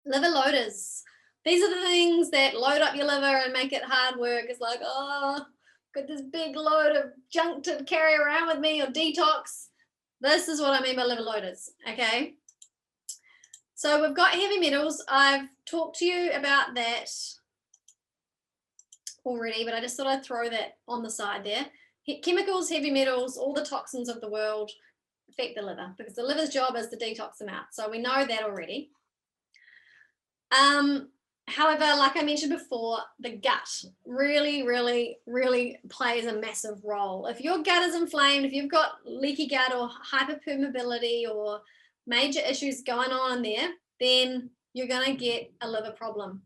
Liver loaders. These are the things that load up your liver and make it hard work. It's like, oh, got this big load of junk to carry around with me, or detox. This is what I mean by liver loaders, okay? So we've got heavy metals. I've talked to you about that already, but I just thought I'd throw that on the side there. Chemicals, heavy metals, all the toxins of the world affect the liver, because the liver's job is to detox them out. So we know that already. However, like I mentioned before, the gut really, really, really plays a massive role. If your gut is inflamed, if you've got leaky gut or hyperpermeability or major issues going on there, then you're going to get a liver problem.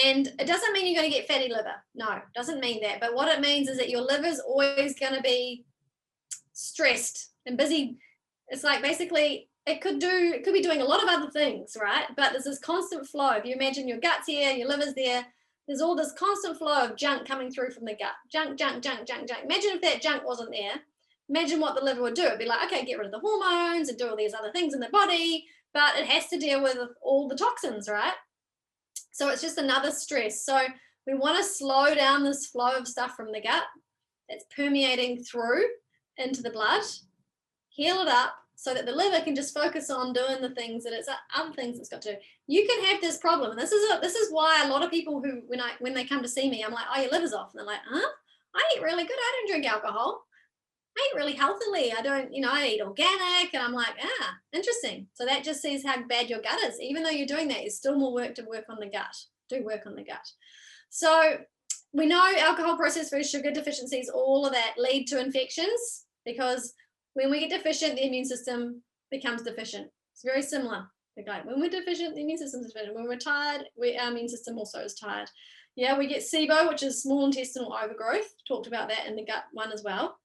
And it doesn't mean you're going to get fatty liver. No, it doesn't mean that. But what it means is that your liver's always going to be stressed and busy. It's like basically it could be doing a lot of other things, right? But there's this constant flow. If you imagine your gut's here, your liver's there, there's all this constant flow of junk coming through from the gut. Junk. Imagine if that junk wasn't there. Imagine what the liver would do. It'd be like, okay, get rid of the hormones and do all these other things in the body, but it has to deal with all the toxins, right? So it's just another stress. So we want to slow down this flow of stuff from the gut that's permeating through into the blood, heal it up, so that the liver can just focus on doing the things that it's other things it's got to do. You can have this problem, and this is why a lot of people who when they come to see me, I'm like, oh, your liver's off, and they're like, huh? I eat really good. I don't drink alcohol. I eat really healthily. I don't, I eat organic, and I'm like, interesting. So that just says how bad your gut is. Even though you're doing that, there's still more work to work on the gut. Do work on the gut. So we know alcohol, processed food, sugar deficiencies, all of that lead to infections, because when we get deficient, the immune system becomes deficient. It's very similar. Like when we're deficient, the immune system is deficient. When we're tired, our immune system also is tired. Yeah, we get SIBO, which is small intestinal overgrowth. Talked about that in the gut one as well.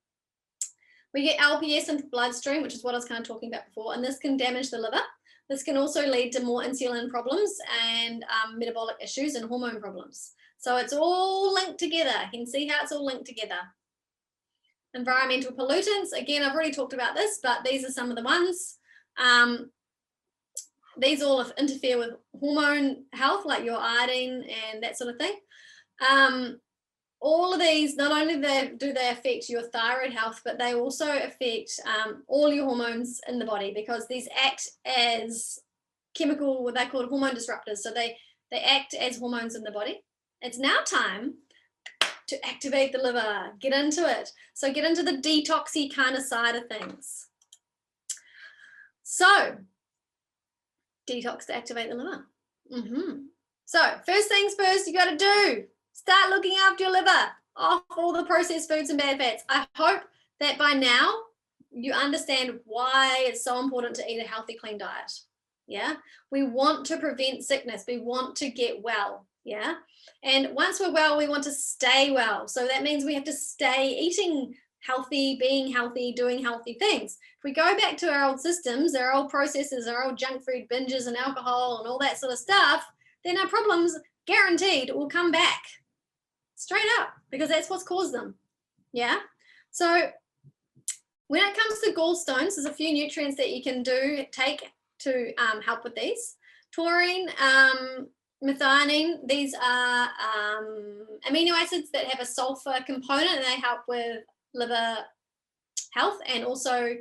We get LPS into the bloodstream, which is what I was kind of talking about before, and this can damage the liver. This can also lead to more insulin problems and metabolic issues and hormone problems. So it's all linked together. You can see how it's all linked together. Environmental pollutants, again, I've already talked about this, but these are some of the ones. These all interfere with hormone health, like your iodine and that sort of thing. All of these, not only do they affect your thyroid health, but they also affect all your hormones in the body, because these act as chemical, what they call hormone disruptors. So they act as hormones in the body. It's now time to activate the liver, get into it. So get into the detoxy kind of side of things. So detox to activate the liver. So first things first, you got to do, start looking after your liver, off all the processed foods and bad fats. I hope that by now you understand why it's so important to eat a healthy, clean diet. Yeah, we want to prevent sickness. We want to get well. Yeah, and once we're well, we want to stay well. So that means we have to stay eating healthy, being healthy, doing healthy things. If we go back to our old systems, our old processes, our old junk food binges and alcohol and all that sort of stuff, then our problems guaranteed will come back straight up, because that's what's caused them. Yeah. So when it comes to gallstones, there's a few nutrients that you can take to help with these. Taurine, methionine, these are amino acids that have a sulfur component, and they help with liver health and also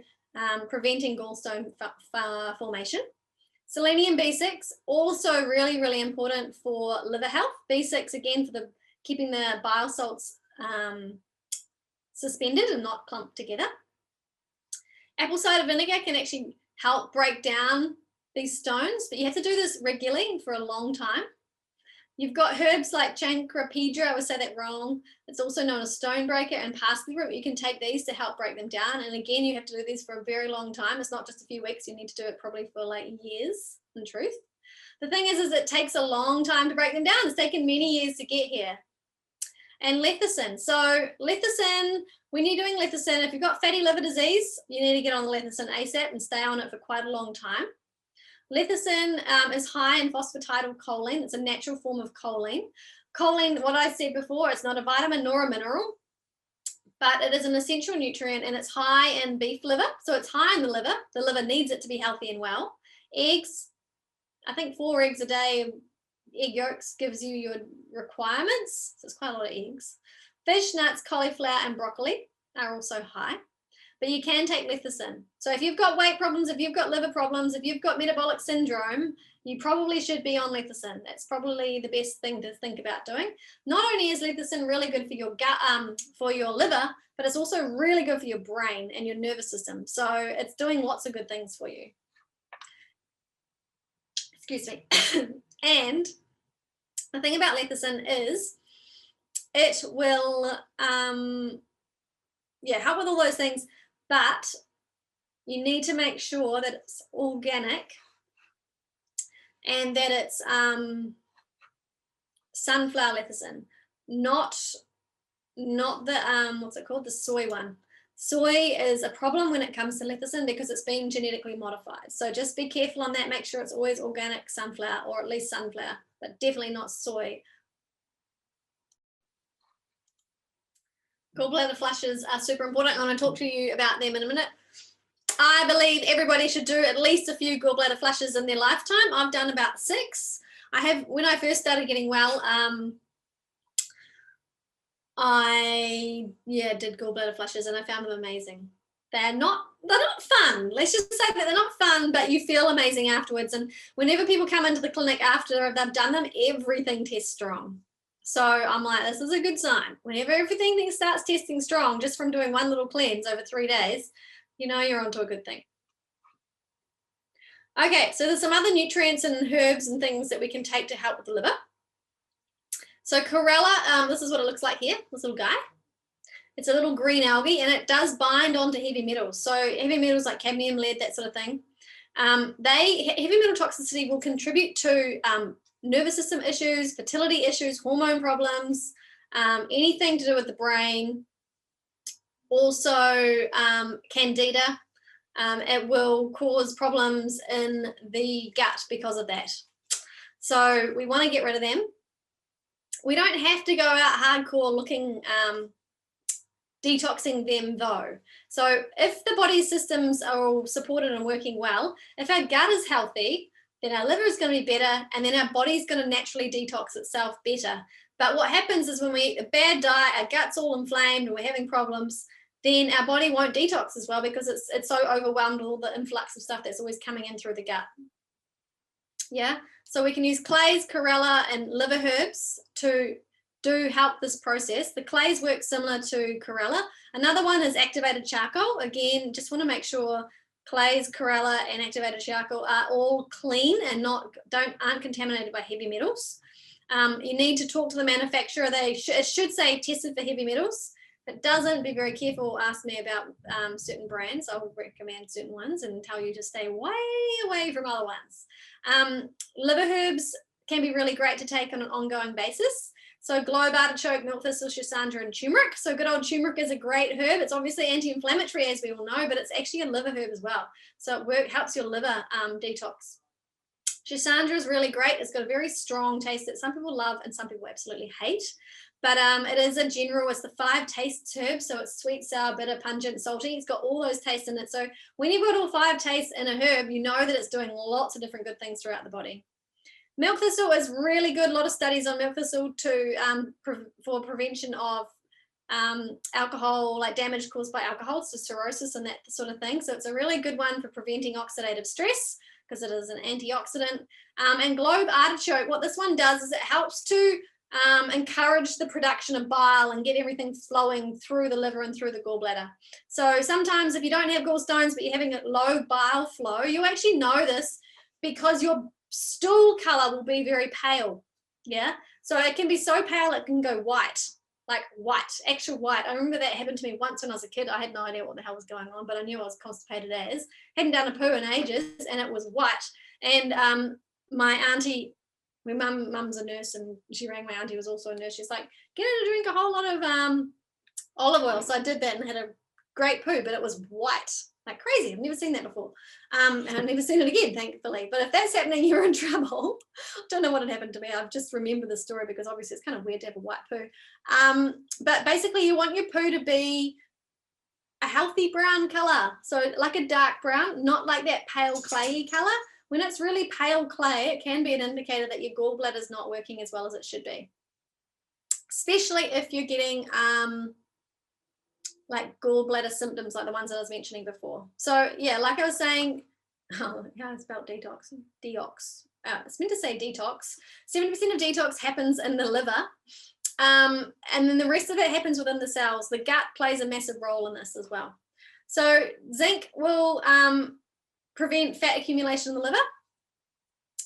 preventing gallstone formation. Selenium B6, also really, really important for liver health. B6, again, for keeping the bile salts suspended and not clumped together. Apple cider vinegar can actually help break down these stones, but you have to do this regularly for a long time. You've got herbs like chancropedra, I would say that wrong. It's also known as stonebreaker, and parsley root. You can take these to help break them down. And again, you have to do these for a very long time. It's not just a few weeks. You need to do it probably for like years, in truth. The thing is it takes a long time to break them down. It's taken many years to get here. And lecithin. So lecithin, when you're doing lecithin, if you've got fatty liver disease, you need to get on the lecithin ASAP and stay on it for quite a long time. Lecithin is high in phosphatidylcholine. It's a natural form of choline. Choline, what I said before, it's not a vitamin nor a mineral, but it is an essential nutrient, and it's high in beef liver. So it's high in the liver. The liver needs it to be healthy and well. Eggs, I think 4 eggs a day of egg yolks gives you your requirements. So it's quite a lot of eggs. Fish, nuts, cauliflower, and broccoli are also high. But you can take lecithin. So if you've got weight problems, if you've got liver problems, if you've got metabolic syndrome, you probably should be on lecithin. That's probably the best thing to think about doing. Not only is lecithin really good for your gut, for your liver, but it's also really good for your brain and your nervous system. So it's doing lots of good things for you. Excuse me. And the thing about lecithin is it will help with all those things, but you need to make sure that it's organic and that it's sunflower lecithin, not the what's it called, the soy one. Soy is a problem when it comes to lecithin because it's been genetically modified. So just be careful on that. Make sure it's always organic sunflower, or at least sunflower, but definitely not soy. Gallbladder flushes are super important. I'm going to talk to you about them in a minute. I believe everybody should do at least a few gallbladder flushes in their lifetime. I've done about 6. When I first started getting well, I did gallbladder flushes and I found them amazing. They're not fun. Let's just say that they're not fun, but you feel amazing afterwards. And whenever people come into the clinic after they've done them, everything tests strong. So I'm like, this is a good sign. Whenever everything starts testing strong, just from doing one little cleanse over 3 days, you know you're onto a good thing. Okay, so there's some other nutrients and herbs and things that we can take to help with the liver. So chlorella, this is what it looks like here, this little guy. It's a little green algae and it does bind onto heavy metals. So heavy metals like cadmium, lead, that sort of thing. Heavy metal toxicity will contribute to nervous system issues, fertility issues, hormone problems, anything to do with the brain. Also candida. It will cause problems in the gut because of that. So we want to get rid of them. We don't have to go out hardcore looking detoxing them though. So if the body's systems are all supported and working well, if our gut is healthy, then our liver is going to be better, and then our body's going to naturally detox itself better. But what happens is when we eat a bad diet, our gut's all inflamed and we're having problems, then our body won't detox as well because it's so overwhelmed with all the influx of stuff that's always coming in through the gut. Yeah, so we can use clays, chlorella, and liver herbs to do help this process. The clays work similar to chlorella. Another one is activated charcoal. Again, just want to make sure clays, chlorella, and activated charcoal are all clean and aren't contaminated by heavy metals. You need to talk to the manufacturer. It should say tested for heavy metals. If it doesn't, be very careful. Ask me about certain brands. I will recommend certain ones and tell you to stay way away from other ones. Liver herbs can be really great to take on an ongoing basis. So globe, artichoke, milk thistle, schisandra, and turmeric. So good old turmeric is a great herb. It's obviously anti-inflammatory, as we all know, but it's actually a liver herb as well. So it helps your liver detox. Schisandra is really great. It's got a very strong taste that some people love and some people absolutely hate. But it is a general, it's the 5 tastes herb. So it's sweet, sour, bitter, pungent, salty. It's got all those tastes in it. So when you've got all 5 tastes in a herb, you know that it's doing lots of different good things throughout the body. Milk thistle is really good. A lot of studies on milk thistle for prevention of alcohol, like damage caused by alcohol, so cirrhosis and that sort of thing. So it's a really good one for preventing oxidative stress because it is an antioxidant. And globe artichoke, what this one does is it helps to encourage the production of bile and get everything flowing through the liver and through the gallbladder. So sometimes if you don't have gallstones but you're having a low bile flow, you actually know this because your stool color will be very pale. Yeah, so it can be so pale it can go white, like white, actual white. I remember that happened to me once when I was a kid. I had no idea what the hell was going on, but I knew I was constipated hadn't done a poo in ages, and it was white. And my auntie, my mum's a nurse, and she rang my auntie who was also a nurse. She's like, get her to drink a whole lot of olive oil. So I did that and had a great poo, but it was white. Like crazy. I've never seen that before. And I've never seen it again, thankfully. But if that's happening, you're in trouble. I don't know what had happened to me. I've just remembered the story because obviously it's kind of weird to have a white poo. But basically you want your poo to be a healthy brown color. So like a dark brown, not like that pale clayey color. When it's really pale clay, it can be an indicator that your gallbladder is not working as well as it should be, especially if you're getting like gallbladder symptoms like the ones that I was mentioning before. So yeah, like I was saying, oh, yeah, I spelled detox. It's meant to say detox. 70% of detox happens in the liver. And then the rest of it happens within the cells. The gut plays a massive role in this as well. So zinc will prevent fat accumulation in the liver,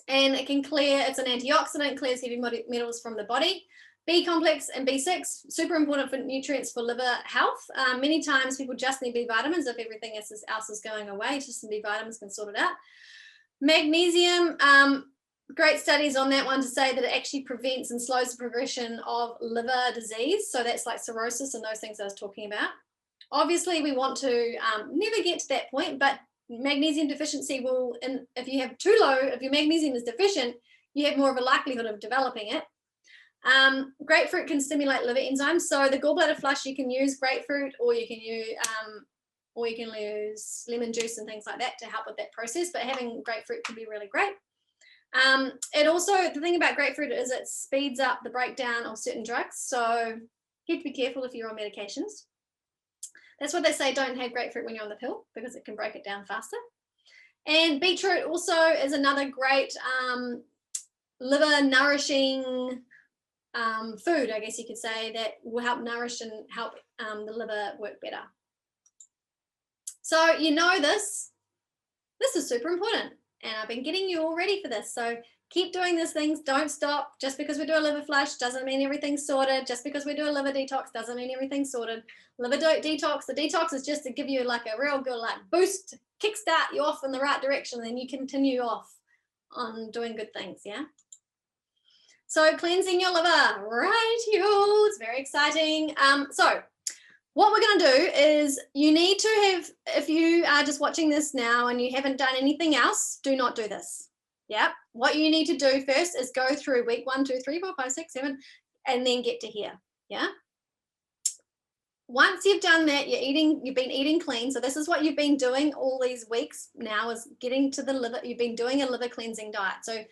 and it can clear, it's an antioxidant, clears heavy metals from the body. B complex and B6, super important for nutrients for liver health. Many times people just need B vitamins if everything else is going away, just some B vitamins can sort it out. Magnesium, great studies on that one to say that it actually prevents and slows the progression of liver disease. So that's like cirrhosis and those things I was talking about. Obviously, we want to never get to that point, but magnesium deficiency will, and if you have too low, if your magnesium is deficient, you have more of a likelihood of developing it. Grapefruit can stimulate liver enzymes. So the gallbladder flush, you can use grapefruit, or you can use lemon juice and things like that to help with that process. But having grapefruit can be really great. It also, the thing about grapefruit is it speeds up the breakdown of certain drugs. So you have to be careful if you're on medications. That's what they say, don't have grapefruit when you're on the pill, because it can break it down faster. And beetroot also is another great liver nourishing food, I guess you could say, that will help nourish and help the liver work better. So you know this is super important, and I've been getting you all ready for this. So keep doing these things, don't stop. Just because we do a liver flush doesn't mean everything's sorted. Just because we do a liver detox doesn't mean everything's sorted. Liver detox, the detox is just to give you like a real good like boost, kickstart you off in the right direction, and then you continue off on doing good things, yeah? So cleansing your liver, right, you, it's very exciting. So what we're going to do is, you need to have, if you are just watching this now and you haven't done anything else, do not do this. Yeah, what you need to do first is go through week 1, 2, 3, 4, 5, 6, 7, and then get to here. Yeah. Once you've done that, you've been eating clean. So this is what you've been doing all these weeks now, is getting to the liver. You've been doing a liver cleansing diet. So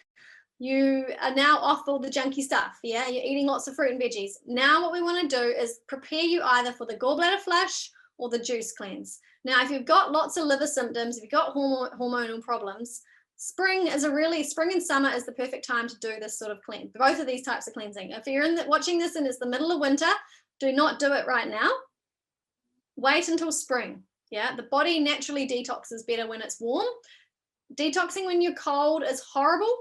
you are now off all the junky stuff. Yeah, you're eating lots of fruit and veggies. Now what we want to do is prepare you either for the gallbladder flush or the juice cleanse. Now, if you've got lots of liver symptoms, if you've got hormonal problems, spring and summer is the perfect time to do this sort of cleanse, both of these types of cleansing. If you're watching this and it's the middle of winter, do not do it right now. Wait until spring. Yeah, the body naturally detoxes better when it's warm. Detoxing when you're cold is horrible.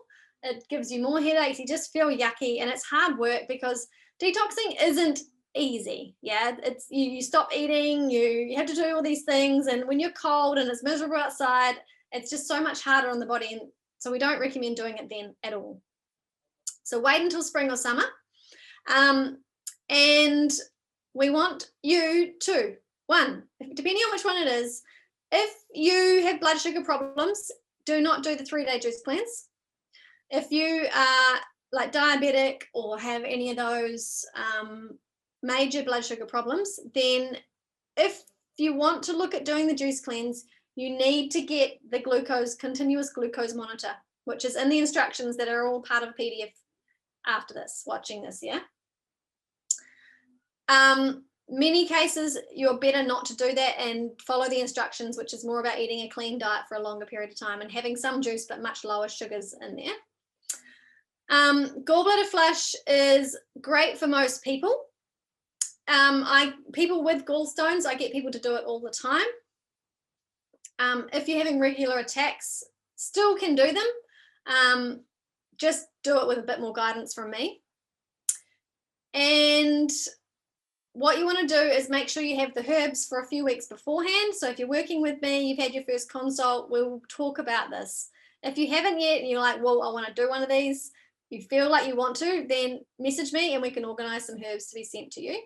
It gives you more headaches, you just feel yucky, and it's hard work because detoxing isn't easy. Yeah, it's you stop eating, you have to do all these things, and when you're cold and it's miserable outside, it's just so much harder on the body, and so we don't recommend doing it then at all. So wait until spring or summer, and we want you to, depending on which one it is, if you have blood sugar problems, do not do the 3-day juice cleanse. If you are like diabetic or have any of those major blood sugar problems, then if you want to look at doing the juice cleanse, you need to get the continuous glucose monitor, which is in the instructions that are all part of PDF after this, watching this, yeah? Many cases, you're better not to do that and follow the instructions, which is more about eating a clean diet for a longer period of time and having some juice but much lower sugars in there. Gallbladder flush is great for most people. People with gallstones, I get people to do it all the time. If you're having regular attacks, still can do them. Just do it with a bit more guidance from me. And what you want to do is make sure you have the herbs for a few weeks beforehand. So if you're working with me, you've had your first consult, we'll talk about this. If you haven't yet and you're like, well, I want to do one of these, you feel like you want to, then message me and we can organize some herbs to be sent to you.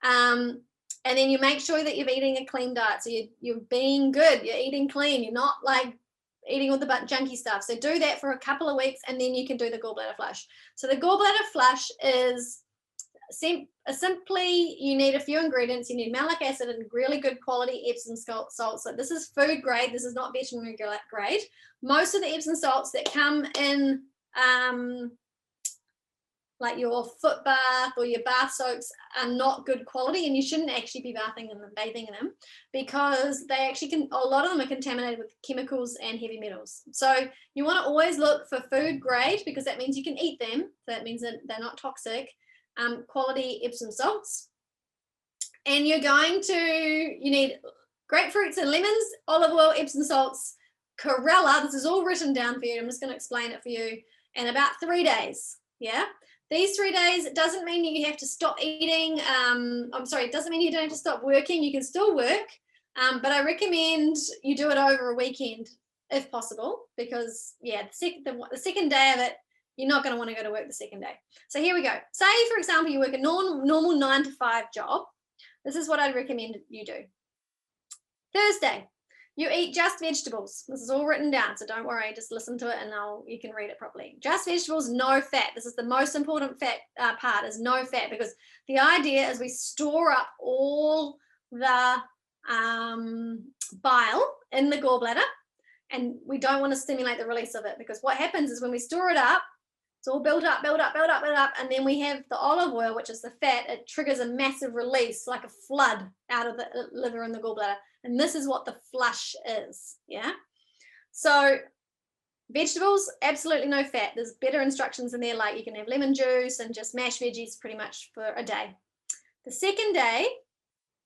And then you make sure that you're eating a clean diet. So you're being good, you're eating clean, you're not like eating all the junky stuff. So do that for a couple of weeks and then you can do the gallbladder flush. So the gallbladder flush is simply, you need a few ingredients. You need malic acid and really good quality Epsom salts. So this is food grade. This is not veterinary grade. Most of the Epsom salts that come in like your foot bath or your bath soaps are not good quality, and you shouldn't actually be bathing in them, bathing in them, because they actually can, a lot of them are contaminated with chemicals and heavy metals. So you want to always look for food grade, because that means you can eat them. So that means that they're not toxic. Quality Epsom salts. And you need grapefruits and lemons, olive oil, Epsom salts, chlorella. This is all written down for you. I'm just going to explain it for you. And about 3 days. Yeah. These 3 days, it doesn't mean you have to stop eating. It doesn't mean you don't have to stop working. You can still work, but I recommend you do it over a weekend if possible, because, yeah, the second day of it, you're not going to want to go to work the second day. So here we go. Say, for example, you work a normal 9 to 5 job. This is what I'd recommend you do. Thursday, you eat just vegetables. This is all written down, so don't worry. Just listen to it and you can read it properly. Just vegetables, no fat. This is the most important fat part, is no fat, because the idea is we store up all the bile in the gallbladder, and we don't want to stimulate the release of it, because what happens is when we store it up, it's all built up, and then we have the olive oil, which is the fat. It triggers a massive release, like a flood out of the liver and the gallbladder. And this is what the flush is, yeah? So vegetables, absolutely no fat. There's better instructions in there, like you can have lemon juice and just mashed veggies pretty much for a day. The second day,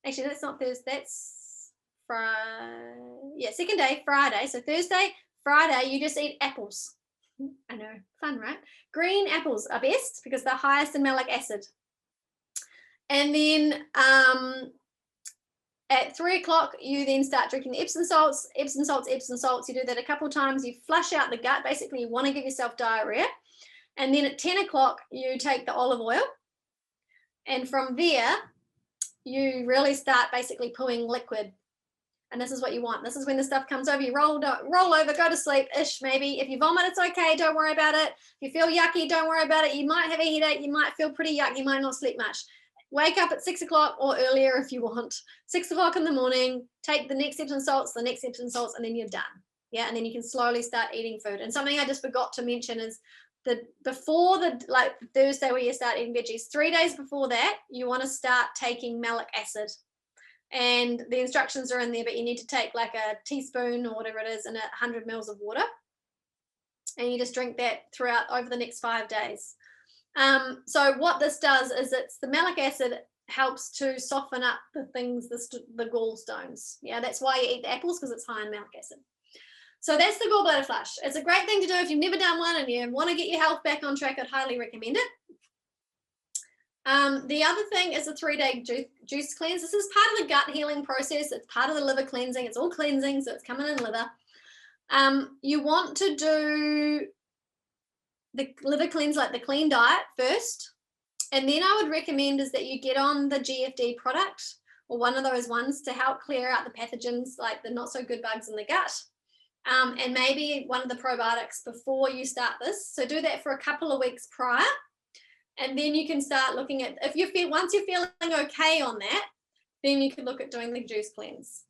actually that's not Thursday, that's Friday. Yeah, second day, Friday. So Thursday, Friday, you just eat apples. I know, fun, right? Green apples are best because they're highest in malic acid. And then at 3 o'clock, you then start drinking the Epsom salts. You do that a couple of times. You flush out the gut. Basically, you want to give yourself diarrhea. And then at 10 o'clock, you take the olive oil. And from there, you really start basically pooing liquid. And this is what you want. This is when the stuff comes over. You roll over, go to sleep-ish maybe. If you vomit, it's okay. Don't worry about it. If you feel yucky, don't worry about it. You might have a headache. You might feel pretty yucky. You might not sleep much. Wake up at 6 o'clock or earlier if you want. 6 o'clock in the morning, take the next Epsom salts, and then you're done. Yeah, and then you can slowly start eating food. And something I just forgot to mention is before Thursday where you start eating veggies, 3 days before that, you want to start taking malic acid. And the instructions are in there, but you need to take like a teaspoon or whatever it is in 100 mils of water. And you just drink that throughout over the next 5 days. So what this does is the malic acid helps to soften up the things, the gallstones. Yeah, that's why you eat the apples, because it's high in malic acid. So that's the gallbladder flush. It's a great thing to do if you've never done one and you want to get your health back on track. I'd highly recommend it. The other thing is a 3-day juice cleanse. This is part of the gut healing process. It's part of the liver cleansing. It's all cleansing, so it's coming in liver. You want to do the liver cleanse, like the clean diet first. And then I would recommend is that you get on the GFD product, or one of those ones, to help clear out the pathogens, like the not so good bugs in the gut. And maybe one of the probiotics before you start this. So do that for a couple of weeks prior. And then you can start looking at, once you're feeling okay on that, then you can look at doing the juice cleanse.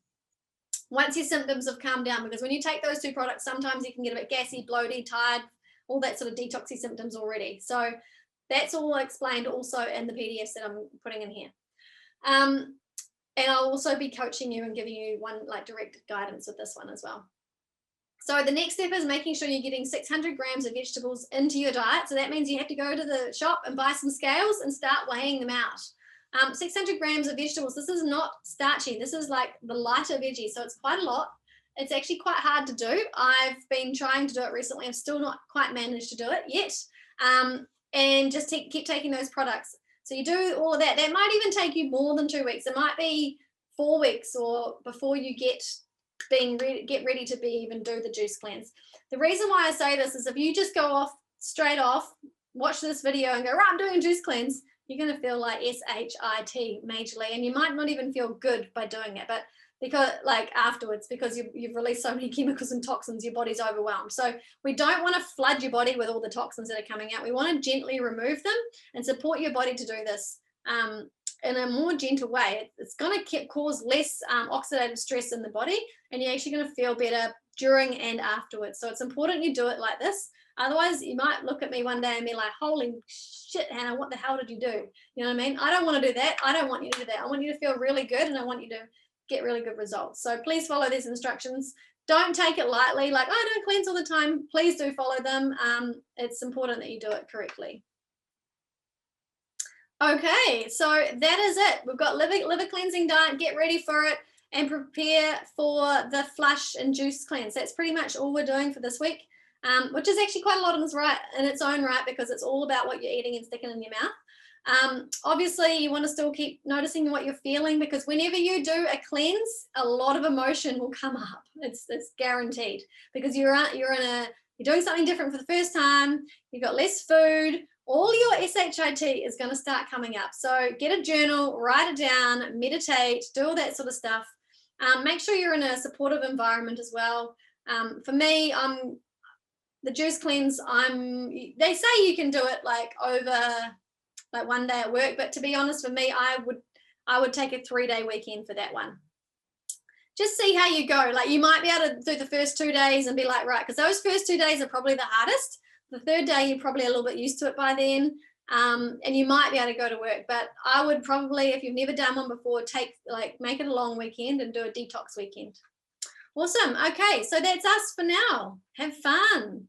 Once your symptoms have calmed down, because when you take those 2 products, sometimes you can get a bit gassy, bloated, tired, all that sort of detoxy symptoms already. So that's all explained also in the PDFs that I'm putting in here. And I'll also be coaching you and giving you direct guidance with this one as well. So the next step is making sure you're getting 600 grams of vegetables into your diet. So that means you have to go to the shop and buy some scales and start weighing them out. 600 grams of vegetables. This is not starchy. This is like the lighter veggie. So it's quite a lot. It's actually quite hard to do. I've been trying to do it recently. I've still not quite managed to do it yet. And just keep taking those products. So you do all of that. That might even take you more than 2 weeks. It might be 4 weeks or before you get ready to even do the juice cleanse. The reason why I say this is if you just go straight off, watch this video and go, right, I'm doing a juice cleanse, you're going to feel like SHIT majorly, and you might not even feel good by doing it, but because afterwards, because you've released so many chemicals and toxins, your body's overwhelmed. So we don't want to flood your body with all the toxins that are coming out. We want to gently remove them and support your body to do this in a more gentle way. It's going to cause less oxidative stress in the body, and you're actually going to feel better during and afterwards. So it's important you do it like this. Otherwise, you might look at me one day and be like, holy shit, Hannah, what the hell did you do? You know what I mean? I don't want to do that. I don't want you to do that. I want you to feel really good, and I want you to get really good results. So please follow these instructions. Don't take it lightly, like, oh, I don't cleanse all the time. Please do follow them. It's important that you do it correctly. Okay, so that is it. We've got liver cleansing diet. Get ready for it and prepare for the flush and juice cleanse. That's pretty much all we're doing for this week, which is actually quite a lot in its own right, because it's all about what you're eating and sticking in your mouth. Obviously, you want to still keep noticing what you're feeling, because whenever you do a cleanse, a lot of emotion will come up. It's guaranteed, because you're doing something different for the first time. You've got less food. All your SHIT is going to start coming up. So get a journal, write it down, meditate, do all that sort of stuff. Make sure you're in a supportive environment as well. For me, the juice cleanse, they say you can do it like over like one day at work, but to be honest, for me, I would take a 3-day weekend for that one. Just see how you go. Like, you might be able to do the first 2 days and be like, right, because those first 2 days are probably the hardest. The third day, you're probably a little bit used to it by then, and you might be able to go to work. But I would probably, if you've never done one before, make it a long weekend and do a detox weekend. Awesome. Okay, so that's us for now. Have fun.